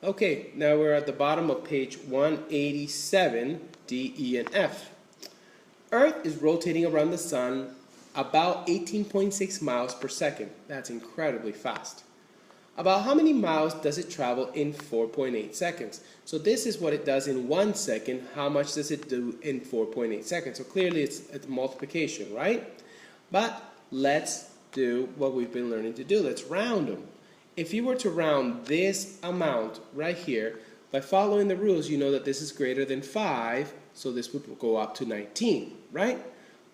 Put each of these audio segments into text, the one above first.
Okay, now we're at the bottom of page 187, D, E, and F. Earth is rotating around the sun about 18.6 miles per second. That's incredibly fast. About how many miles does it travel in 4.8 seconds? So this is what it does in 1 second. How much does it do in 4.8 seconds? So clearly it's multiplication, right? But let's do what we've been learning to do. Let's round them. If you were to round this amount right here, by following the rules, you know that this is greater than 5, so this would go up to 19, right?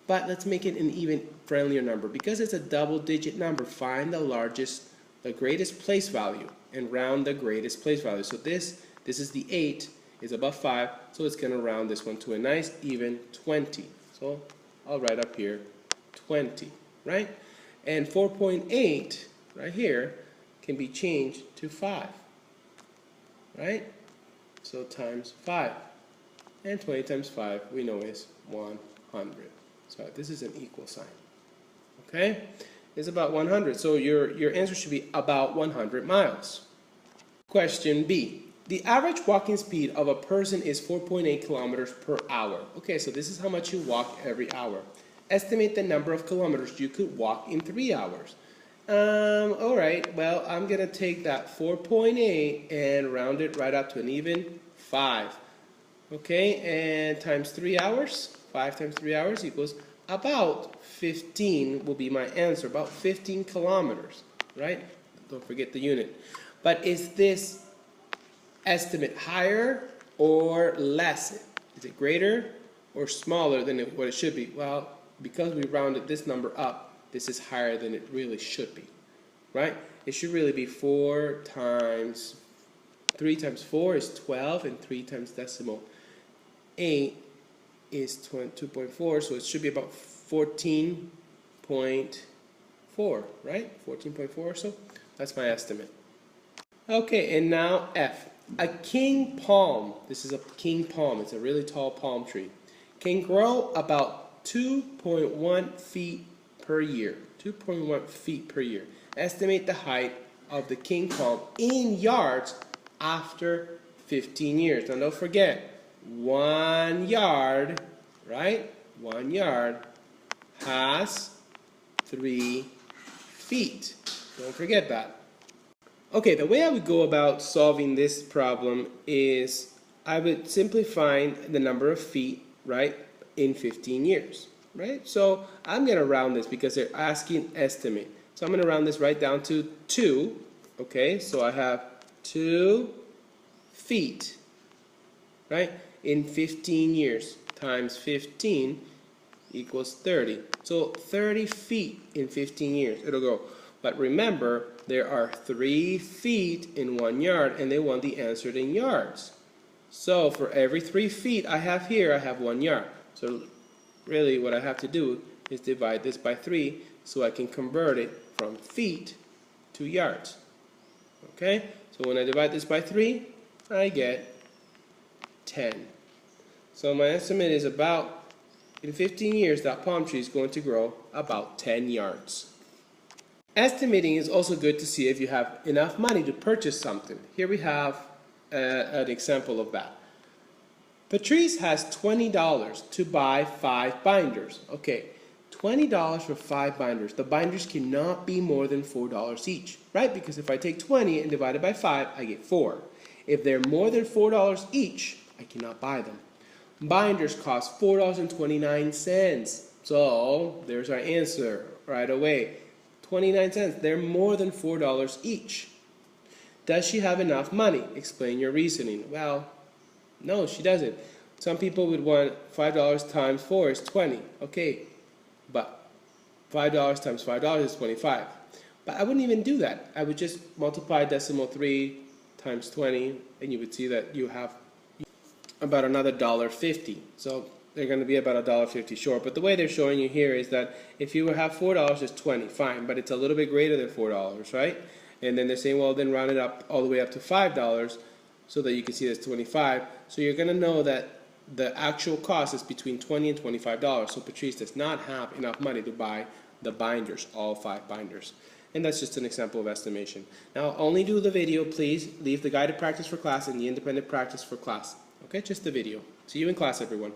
But let's make it an even friendlier number. Because it's a double-digit number, find the greatest place value, and round the greatest place value. So this is the 8, is above 5, so it's going to round this one to a nice even 20. So I'll write up here 20, right? And 4.8 right here can be changed to 5, right? So times 5. And 20 times 5 we know is 100. So this is an equal sign. Okay? It's about 100. So your answer should be about 100 miles. Question B. The average walking speed of a person is 4.8 kilometers per hour. Okay, so this is how much you walk every hour. Estimate the number of kilometers you could walk in 3 hours. Alright, well, I'm going to take that 4.8 and round it right up to an even 5. Okay, and times 3 hours. 5 times 3 hours equals about 15 will be my answer. About 15 kilometers, right? Don't forget the unit. But is this estimate higher or less? Is it greater or smaller than what it should be? Well, because we rounded this number up, this is higher than it really should be, right? It should really be 3 times 4 is 12, and 3 times decimal 8 is 2.4, so it should be about 14.4, right? 14.4 or so. That's my estimate. Okay, and now F. A king palm, this is a king palm, it's a really tall palm tree, can grow about 2.1 feet per year. 2.1 feet per year. Estimate the height of the king palm in yards after 15 years. Now don't forget, 1 yard, right? 1 yard has 3 feet. Don't forget that. Okay, the way I would go about solving this problem is I would simply find the number of feet, right, in 15 years, right? So I'm going to round this because they're asking estimate. So I'm going to round this right down to 2, okay? So I have 2 feet, right, in 15 years times 15 equals 30. So 30 feet in 15 years, it'll go. But remember, there are 3 feet in 1 yard, and they want the answer in yards. So for every 3 feet I have here, I have 1 yard. So really what I have to do is divide this by 3 so I can convert it from feet to yards. Okay? So when I divide this by 3, I get 10. So my estimate is about, in 15 years, that palm tree is going to grow about 10 yards. Estimating is also good to see if you have enough money to purchase something. Here we have an example of that. Patrice has $20 to buy 5 binders. Okay, $20 for 5 binders. The binders cannot be more than $4 each, right? Because if I take 20 and divide it by 5, I get 4. If they're more than $4 each, I cannot buy them. Binders cost $4.29. So there's our answer right away. 29 cents. They're more than $4 each. Does she have enough money? Explain your reasoning. Well, no, she doesn't. Some people would want $5 times 4 is 20. Okay, but $5 times $5 is 25. But I wouldn't even do that. I would just multiply decimal 3 times 20, and you would see that you have about another $1.50. So they're going to be about $1.50 short. But the way they're showing you here is that if you have $4, it's 20, fine. But it's a little bit greater than $4, right? And then they're saying, well, then round it up all the way up to $5 so that you can see that's 25. So you're going to know that the actual cost is between $20 and $25. So Patrice does not have enough money to buy the binders, all 5 binders. And that's just an example of estimation. Now, only do the video, please. Leave the guided practice for class and the independent practice for class. Okay, just the video. See you in class, everyone.